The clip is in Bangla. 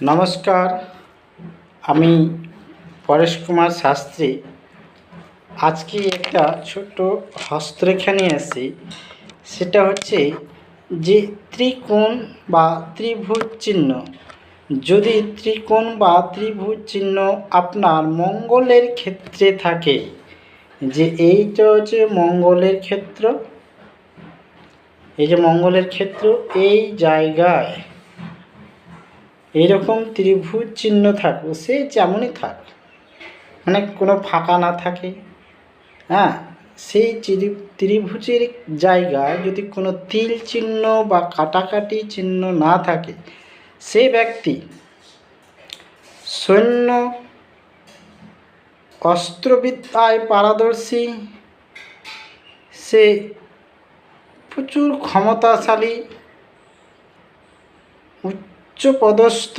নমস্কার, আমি পরেশ কুমার শাস্ত্রী। আজকে একটা ছোট্ট হস্তরেখা নিয়ে এসেছি। সেটা হচ্ছে যে ত্রিকোণ বা ত্রিভুজ চিহ্ন, যদি ত্রিকোণ বা ত্রিভুজ চিহ্ন আপনার মঙ্গলের ক্ষেত্রে থাকে, যে এইটা হচ্ছে মঙ্গলের ক্ষেত্র, এই যে মঙ্গলের ক্ষেত্র, এই জায়গায় এইরকম ত্রিভুজ চিহ্ন থাকবে, সে যেমনই থাক, মানে কোনো ফাঁকা না থাকে, হ্যাঁ, সেই ত্রিভুজের জায়গায় যদি কোনো তিল চিহ্ন বা কাটাকাটি চিহ্ন না থাকে, সে ব্যক্তি সৈন্য অস্ত্রবিদ্যায় পারদর্শী, সে প্রচুর ক্ষমতাশালী, উচ্চপদস্থ